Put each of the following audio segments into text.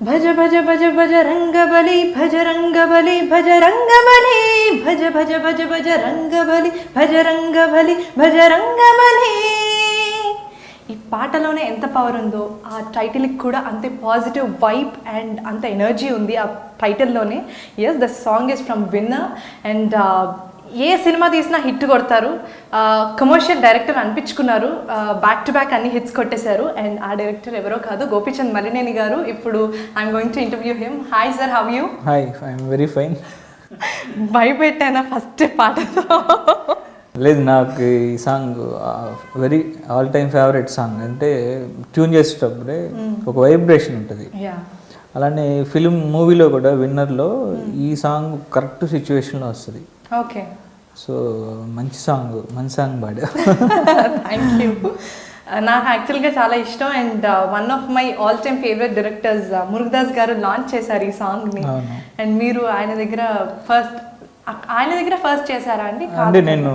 భజ భజ భజ భజ రంగబలి భజ రంగబలి భజ రంగబలి భజ భజ భజ భజ రంగబలి భజ రంగబలి భజ రంగబలి. ఈ పాటలోనే ఎంత పవర్ ఉందో ఆ టైటిల్కి కూడా అంతే పాజిటివ్ వైబ్ అండ్ అంత ఎనర్జీ ఉంది ఆ టైటిల్లోనే. Yes, the song is from winner and ఏ సినిమా తీసినా హిట్ కొడతారు. కమర్షియల్ డైరెక్టర్ అనిపించుకున్నారు, బ్యాక్ టు బ్యాక్ అన్ని హిట్స్ కొట్టేశారు. అండ్ ఆ డైరెక్టర్ ఎవరో కాదు, గోపీచంద్ మలినేని గారు. ఇప్పుడు I'm going to interview him. Hi sir, how you? Hi, I'm very fine. భయపెట్టానా ఫస్ట్ పాటతో? లేదు, నాకు ఈ song very all time favourite song. అంటే ట్యూన్ చేసేటప్పుడే ఒక వైబ్రేషన్ ఉంటుంది. అలానే ఫిలిం మూవీలో కూడా విన్నర్లో ఈ సాంగ్ కరెక్ట్ సిచ్యువేషన్లో వస్తుంది. ఓకే, సో మంచి సాంగ్ పాడా. Thank you. నాకు యాక్చువల్గా చాలా ఇష్టం and one of my all time favourite directors Murugadoss garu launch చేశారు ఈ సాంగ్ని. అండ్ మీరు ఆయన దగ్గర ఫస్ట్ చేశారా అండి? అంటే నేను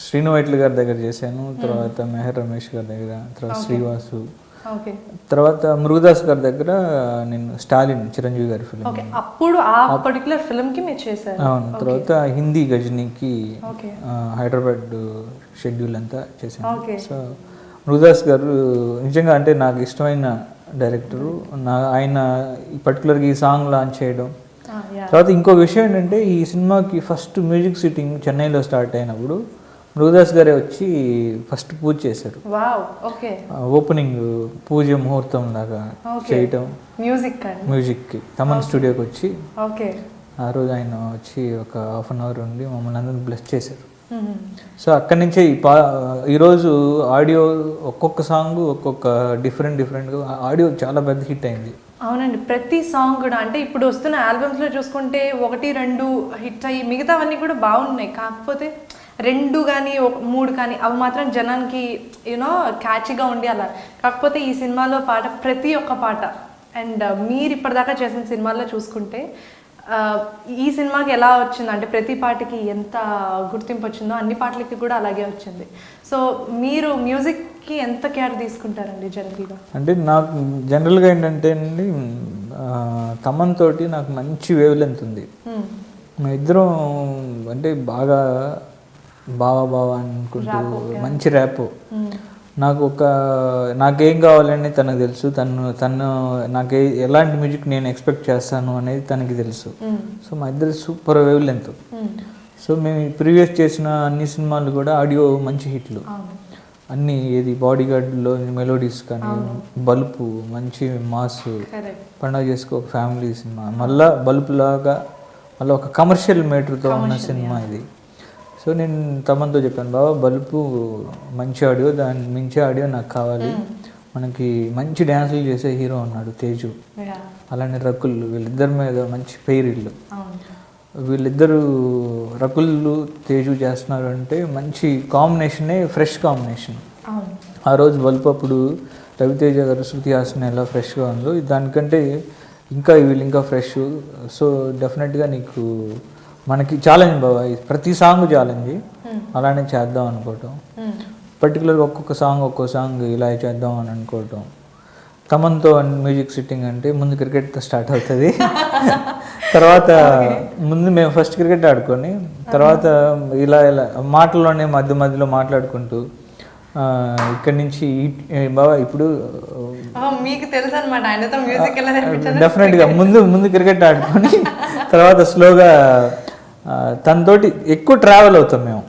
శ్రీను వైట్ల గారి దగ్గర చేశాను, తర్వాత మెహర్ రమేష్ గారి దగ్గర, తర్వాత శ్రీవాసు, తర్వాత మురుగదాస్ గారి దగ్గర నేను స్టాలిన్ చిరంజీవి గారి ఫిల్మ్. అప్పుడు ఆ పర్టికులర్ ఫిల్మ్ కి మీరు చేశారు? అవును. తర్వాత హిందీ గజనీకి హైదరాబాద్ షెడ్యూల్ అంతా చేశాను. సో మురుగదాస్ గారు నిజంగా అంటే నాకు ఇష్టమైన డైరెక్టరు. ఆయన ఈ పర్టికులర్గా ఈ సాంగ్ లాంచ్ చేయడం. తర్వాత ఇంకో విషయం ఏంటంటే ఈ సినిమాకి ఫస్ట్ మ్యూజిక్ సిట్టింగ్ చెన్నైలో స్టార్ట్ అయినప్పుడు మురుగదాస్ గారే వచ్చి ఫస్ట్ పూజ చేశారు. ఓపెనింగ్ పూజ ముహూర్తం లాగా చేయటం మ్యూజిక్కి తమన్ స్టూడియోకి వచ్చి ఆ రోజు ఆయన వచ్చి ఒక హాఫ్ అన్ అవర్ ఉండి మమ్మల్ని అందరిని బ్లెస్ చేశారు. సో అక్కడి నుంచే ఈరోజు ఆడియో ఒక్కొక్క సాంగ్ ఒక్కొక్క డిఫరెంట్గా ఆడియో చాలా పెద్ద హిట్ అయింది. అవునండి, ప్రతి సాంగ్ కూడా అంటే ఇప్పుడు వస్తున్న ఆల్బమ్స్లో చూసుకుంటే 1-2 హిట్ అయ్యి మిగతావన్నీ కూడా బాగున్నాయి. కాకపోతే 2 కానీ 3 కానీ అవి మాత్రం జనానికి యూనో క్యాచీగా ఉండి అలా. కాకపోతే ఈ సినిమాలో పాట ప్రతి ఒక్క పాట అండ్ మీరు ఇప్పటిదాకా చేసిన సినిమాల్లో చూసుకుంటే ఈ సినిమాకి ఎలా వచ్చింది అంటే ప్రతి పాటకి ఎంత గుర్తింపు వచ్చిందో అన్ని పాటలకి కూడా అలాగే వచ్చింది. సో మీరు మ్యూజిక్కి ఎంత కేర్ తీసుకుంటారండి జనరల్గా? అంటే నాకు జనరల్గా ఏంటంటే అండి తమన్ తోటి నాకు మంచి వేవ్ లెంత్ ఉంది. మా ఇద్దరం అంటే బాగా బావా అనుకుంటూ మంచి ర్యాప్. నాకేం కావాలని తనకు తెలుసు, తను నాకు ఎలాంటి మ్యూజిక్ నేను ఎక్స్పెక్ట్ చేస్తాను అనేది తనకి తెలుసు. సో మా ఇద్దరు సూపర్ వేవ్ లెంత్. సో మేము ప్రీవియస్ చేసిన అన్ని సినిమాలు కూడా ఆడియో మంచి హిట్లు అన్నీ. ఏది బాడీగార్డ్లో మెలోడీస్ కానీ, బల్పు మంచి మాస్, పండగ చేసుకో ఒక ఫ్యామిలీ సినిమా, మళ్ళీ బల్పు లాగా మళ్ళీ ఒక కమర్షియల్ మేటర్తో ఉన్న సినిమా ఇది. సో నేను తమన్తో చెప్పాను, బాబా బల్పు మంచి ఆడియో, దాని మించి ఆడియో నాకు కావాలి. మనకి మంచి డ్యాన్సులు చేసే హీరో ఉన్నాడు తేజు, అలానే రకుల్, వీళ్ళిద్దరి మీద మంచి పేరిళ్ళు. వీళ్ళిద్దరు రకుల్ తేజు చేస్తున్నారు అంటే మంచి కాంబినేషనే, ఫ్రెష్ కాంబినేషన్. ఆ రోజు బల్పు అప్పుడు రవితేజ గారు శృతి హాసన్ ఎలా ఫ్రెష్గా ఉందో దానికంటే వీళ్ళు ఇంకా ఫ్రెష్. సో డెఫినెట్గా నీకు మనకి ఛాలెంజ్ బాబా, ప్రతి సాంగ్ ఛాలెంజ్, అలానే చేద్దాం అనుకోవటం. పర్టికులర్గా ఒక్కొక్క సాంగ్ ఇలా చేద్దాం అని అనుకోవటం. తమన్తో మ్యూజిక్ సిట్టింగ్ అంటే ముందు క్రికెట్తో స్టార్ట్ అవుతుంది. తర్వాత ముందు మేము ఫస్ట్ క్రికెట్ ఆడుకొని తర్వాత ఇలా మాటల్లోనే మధ్యలో మాట్లాడుకుంటూ ఇక్కడి నుంచి బాబా ఇప్పుడు డెఫినెట్గా ముందు క్రికెట్ ఆడుకొని తర్వాత స్లోగా తనతోటి ఎక్కువ ట్రావెల్ అవుతాం మేము.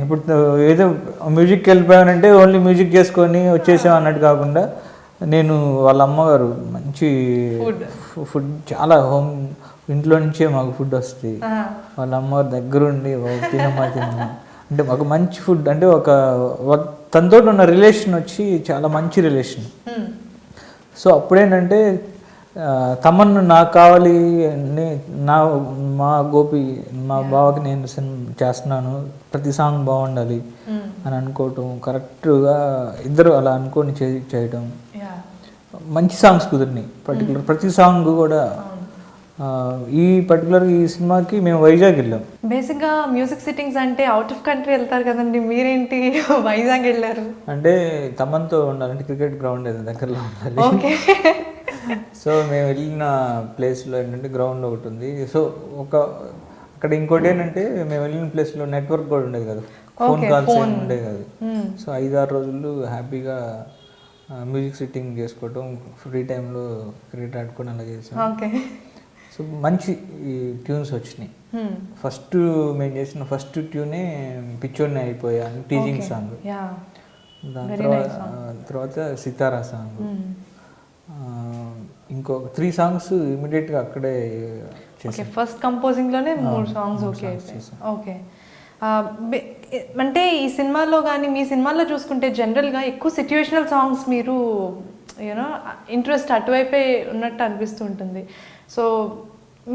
ఇప్పుడు ఏదో మ్యూజిక్కి వెళ్ళిపోయానంటే ఓన్లీ మ్యూజిక్ చేసుకొని వచ్చేసాం అన్నట్టు కాకుండా, నేను వాళ్ళ అమ్మగారు మంచి ఫుడ్ చాలా ఇంట్లో నుంచే మాకు ఫుడ్ వస్తుంది. వాళ్ళ అమ్మగారు దగ్గరుండి తినమ్మా అంటే మాకు మంచి ఫుడ్ అంటే తనతో ఉన్న రిలేషన్ వచ్చి చాలా మంచి రిలేషన్. సో అప్పుడేంటంటే తమన్ను నాకు కావాలి, మా గోపి మా బావకి నేను చేస్తున్నాను, ప్రతి సాంగ్ బాగుండాలి అని అనుకోవటం, కరెక్ట్గా ఇద్దరు అలా అనుకొని చేయటం, మంచి సాంగ్స్ కుదిరినాయి. ప్రతి సాంగ్ కూడా ఈ పర్టికులర్గా ఈ సినిమాకి మేము వైజాగ్ వెళ్ళాం. బేసిక్గా మ్యూజిక్ సిట్టింగ్స్ అంటే అవుట్ ఆఫ్ కంట్రీ వెళ్తారు కదండి, మీరేంటి వైజాగ్ వెళ్ళారు? అంటే తమన్తో ఉండాలంటే క్రికెట్ గ్రౌండ్ దగ్గరలో ఉండాలి. సో మేము వెళ్ళిన ప్లేస్లో ఏంటంటే గ్రౌండ్ ఒకటి ఉంది. సో అక్కడ ఇంకోటి ఏంటంటే మేము వెళ్ళిన ప్లేస్లో నెట్వర్క్ కూడా ఉండేది కదా, ఫోన్ కాల్స్ ఏమి ఉండేది కాదు. సో 5-6 రోజులు హ్యాపీగా మ్యూజిక్ సిట్టింగ్ చేసుకోవటం, ఫ్రీ టైంలో క్రికెట్ ఆడుకొని అలా చేసాం. సో మంచి ట్యూన్స్ వచ్చినాయి. ఫస్ట్ మేము చేసిన ఫస్ట్ ట్యూనే పిచ్చోడిని అయిపోయాను, టీజింగ్ సాంగ్. దాని తర్వాత సితారా సాంగ్, ఇంకో 3 సాంగ్స్ ఇమీడియట్గా అక్కడే చేసాం. ఫస్ట్ కంపోజింగ్లోనే 3 సాంగ్స్ ఓకే. అంటే ఈ సినిమాలో కానీ మీ సినిమాలో చూసుకుంటే జనరల్గా ఎక్కువ సిచ్యువేషనల్ సాంగ్స్ మీరు యూనో ఇంట్రెస్ట్ అటువైపే ఉన్నట్టు అనిపిస్తూ ఉంటుంది. సో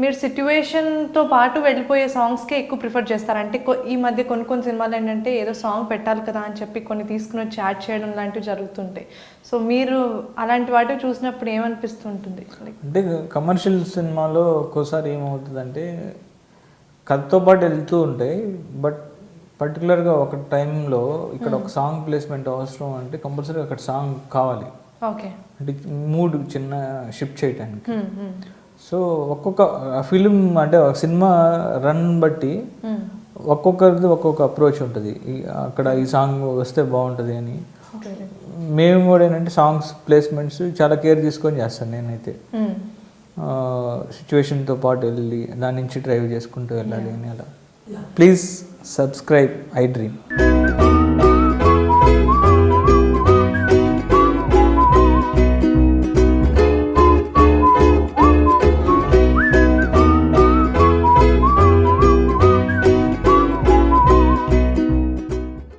మీరు సిచ్యువేషన్తో పాటు వెళ్ళిపోయే సాంగ్స్కే ఎక్కువ ప్రిఫర్ చేస్తారు. అంటే ఈ మధ్య కొన్ని సినిమాలు ఏంటంటే ఏదో సాంగ్ పెట్టాలి కదా అని చెప్పి కొన్ని తీసుకుని వచ్చి యాడ్ చేయడం లాంటివి జరుగుతుంటాయి. సో మీరు అలాంటి వాటివి చూసినప్పుడు ఏమనిపిస్తుంటుంది? అంటే కమర్షియల్ సినిమాలో ఒక్కోసారి ఏమవుతుందంటే కథతో పాటు వెళ్తూ ఉంటాయి, బట్ పర్టికులర్గా ఒక టైంలో ఇక్కడ ఒక సాంగ్ ప్లేస్మెంట్ అవసరం అంటే కంపల్సరీ అక్కడ సాంగ్ కావాలి. ఓకే, అంటే మూడ్ చిన్న షిఫ్ట్ చేయడానికి. సో ఒక్కొక్క ఫిలిం అంటే ఒక సినిమా రన్ బట్టి ఒక్కొక్కరిది ఒక్కొక్క అప్రోచ్ ఉంటుంది. అక్కడ ఈ సాంగ్ వస్తే బాగుంటుంది అని. మేము కూడా ఏంటంటే సాంగ్స్ ప్లేస్మెంట్స్ చాలా కేర్ తీసుకొని చేస్తాను నేనైతే. సిచ్యువేషన్తో పాటు వెళ్ళి దాని నుంచి డ్రైవ్ చేసుకుంటూ వెళ్ళాలి అని అలా. Please subscribe I dream.